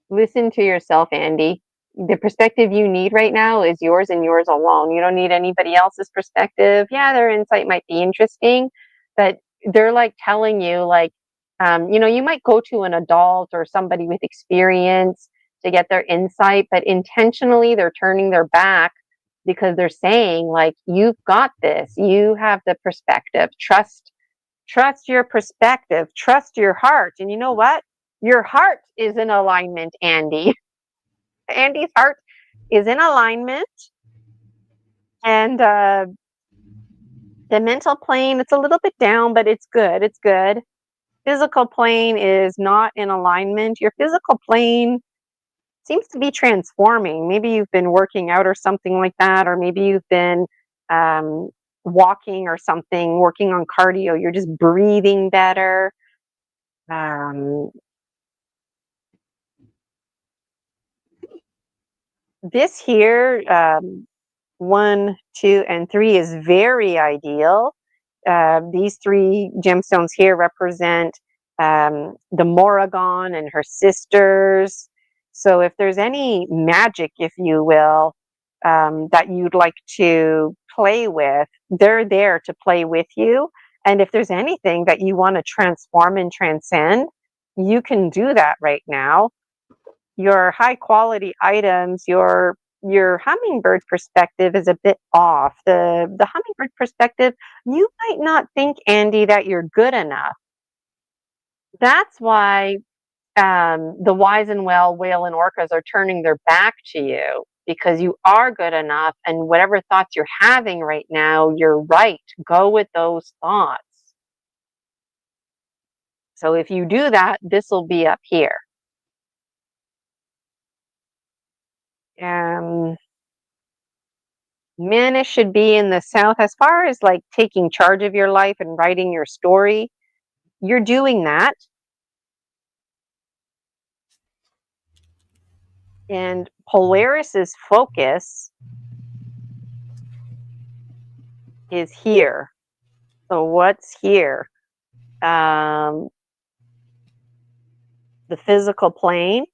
Listen to yourself, Andy. The perspective you need right now is yours and yours alone. You don't need anybody else's perspective. Yeah, their insight might be interesting, but they're like telling you, like, you might go to an adult or somebody with experience to get their insight, but intentionally they're turning their back because they're saying, like, you've got this. You have the perspective. Trust your perspective. Trust your heart. And you know what? Your heart is in alignment, Andy. Andy's heart is in alignment. And the mental plane, it's a little bit down, but it's good. It's good. Physical plane is not in alignment. Your physical plane seems to be transforming. Maybe you've been working out or something like that, or maybe you've been walking or something, working on cardio. You're just breathing better. This here, 1, 2, and 3 is very ideal. These 3 gemstones here represent the Moragon and her sisters. So if there's any magic, if you will, that you'd like to play with, they're there to play with you. And if there's anything that you want to transform and transcend, you can do that right now. Your high quality items, your hummingbird perspective is a bit off. The hummingbird perspective, you might not think, Andy, that you're good enough. That's why the wise and whale and orcas are turning their back to you, because you are good enough, and whatever thoughts you're having right now, you're right. Go with those thoughts. So if you do that, this will be up here. Manish should be in the south. As far as like taking charge of your life and writing your story, you're doing that. And Polaris's focus is here. So what's here? The physical plane,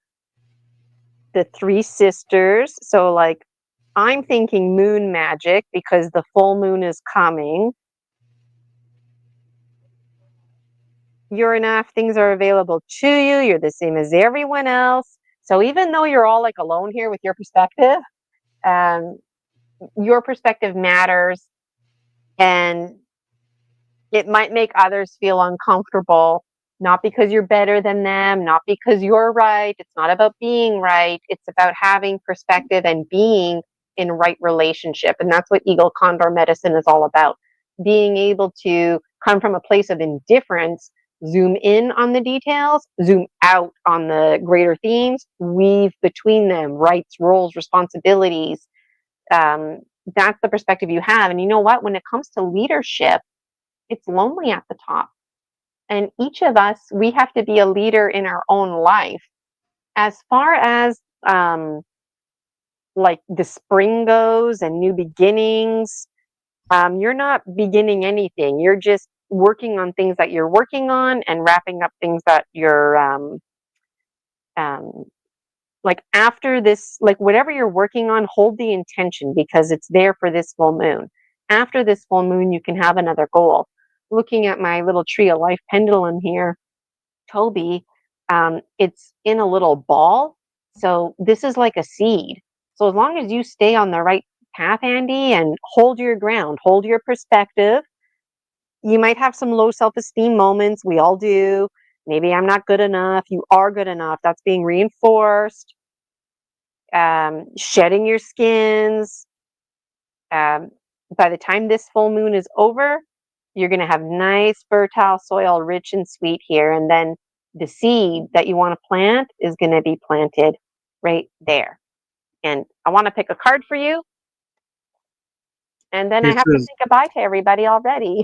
the 3 sisters. So like, I'm thinking moon magic because the full moon is coming. You're enough. Things are available to you. You're the same as everyone else. So even though you're all like alone here with your perspective matters, and it might make others feel uncomfortable, not because you're better than them, not because you're right. It's not about being right. It's about having perspective and being in right relationship. And that's what Eagle Condor medicine is all about. Being able to come from a place of indifference, zoom in on the details, zoom out on the greater themes, weave between them, rights, roles, responsibilities. That's the perspective you have. And you know what? When it comes to leadership, it's lonely at the top. And each of us, we have to be a leader in our own life. As far as like the spring goes and new beginnings, you're not beginning anything. You're just working on things that you're working on and wrapping up things that you're um, like after this, like whatever you're working on, hold the intention because it's there for this full moon. After this full moon, you can have another goal. Looking at my little tree of life pendulum here, Toby, it's in a little ball. So this is like a seed. So as long as you stay on the right path, Andy, and hold your ground, hold your perspective, you might have some low self-esteem moments. We all do. Maybe I'm not good enough. You are good enough. That's being reinforced. Shedding your skins. By the time this full moon is over, you're going to have nice, fertile soil, rich and sweet here. And then the seed that you want to plant is going to be planted right there. And I want to pick a card for you. And then I have to say goodbye to everybody already.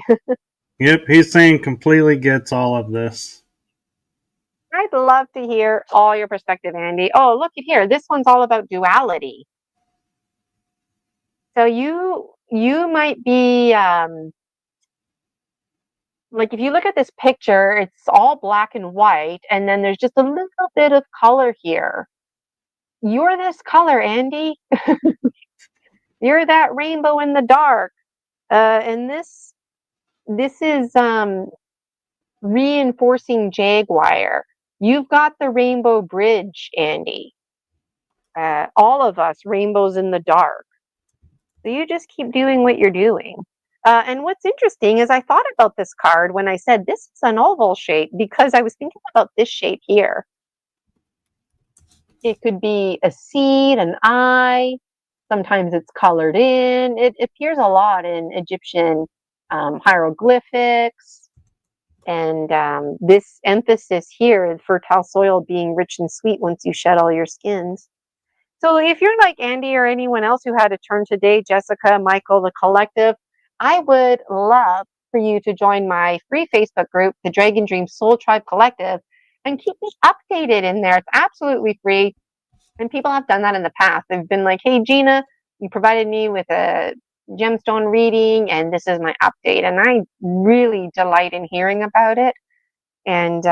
Yep, he's saying completely gets all of this. I'd love to hear all your perspective, Andy. Oh, look at here. This one's all about duality. So you might be like, if you look at this picture, it's all black and white, and then there's just a little bit of color here. You're this color, Andy. You're that rainbow in the dark. And this is reinforcing jaguar. You've got the rainbow bridge, Andy. All of us, rainbows in the dark. So you just keep doing what you're doing. And what's interesting is I thought about this card when I said this is an oval shape because I was thinking about this shape here. It could be a seed, an eye. Sometimes it's colored in. It appears a lot in Egyptian hieroglyphics. And this emphasis here, fertile soil being rich and sweet once you shed all your skins. So if you're like Andy or anyone else who had a turn today, Jessica, Michael, the collective, I would love for you to join my free Facebook group, the Dragon Dream Soul Tribe Collective, and keep me updated in there. It's absolutely free. And people have done that in the past. They've been like, hey, Gina, you provided me with a gemstone reading, and this is my update. And I really delight in hearing about it. And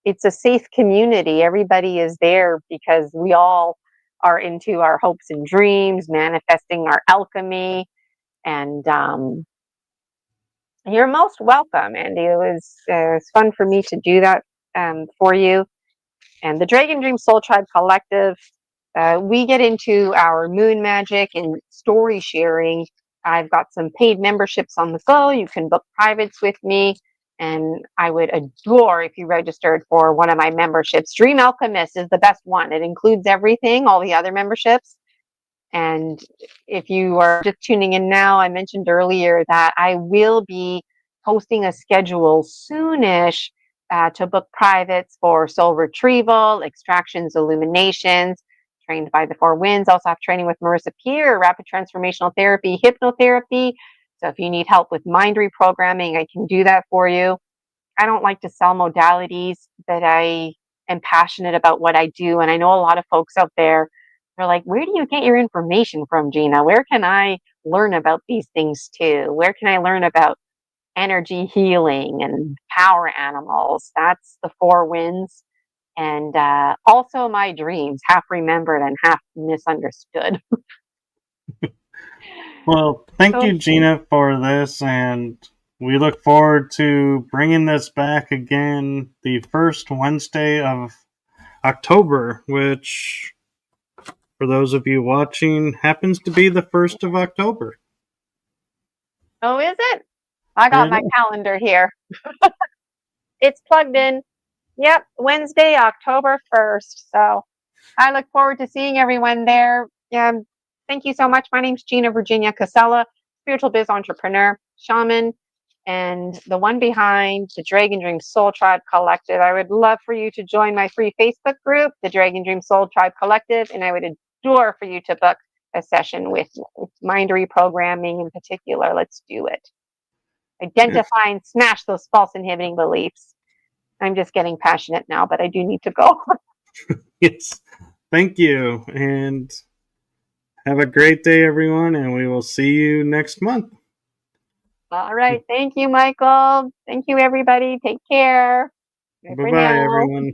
it's a safe community. Everybody is there because we all are into our hopes and dreams, manifesting our alchemy. And you're most welcome, Andy. It was fun for me to do that for you. And the Dragon Dream Soul Tribe Collective, we get into our moon magic and story sharing. I've got some paid memberships on the go. You can book privates with me. And I would adore if you registered for one of my memberships. Dream Alchemist is the best one. It includes everything, all the other memberships. And if you are just tuning in now, I mentioned earlier that I will be posting a schedule soonish to book privates for soul retrieval, extractions, illuminations, trained by the Four Winds. Also have training with Marissa Peer, rapid transformational therapy, hypnotherapy. So if you need help with mind reprogramming, I can do that for you. I don't like to sell modalities, but I am passionate about what I do. And I know a lot of folks out there, they're like, where do you get your information from, Gina? Where can I learn about these things too? Where can I learn about energy healing and power animals? That's the Four Winds. And also my dreams, half remembered and half misunderstood. Well, thank you, Gina, for this, and we look forward to bringing this back again the first Wednesday of October, which, for those of you watching, happens to be the 1st of October. Oh, is it? I got my calendar here. It's plugged in. Yep, Wednesday, October 1st. So I look forward to seeing everyone there. Thank you so much. My name's Gina Virginia Casella, spiritual biz entrepreneur, shaman, and the one behind the Dragon Dream Soul Tribe Collective. I would love for you to join my free Facebook group, the Dragon Dream Soul Tribe Collective, and I would adore for you to book a session with me. Mind reprogramming in particular. Let's do it. identify and smash those false inhibiting beliefs. I'm just getting passionate now, but I do need to go. Yes. Thank you. And have a great day, everyone. And we will see you next month. All right. Thank you, Michael. Thank you, everybody. Take care. Bye for Bye-bye, now. everyone.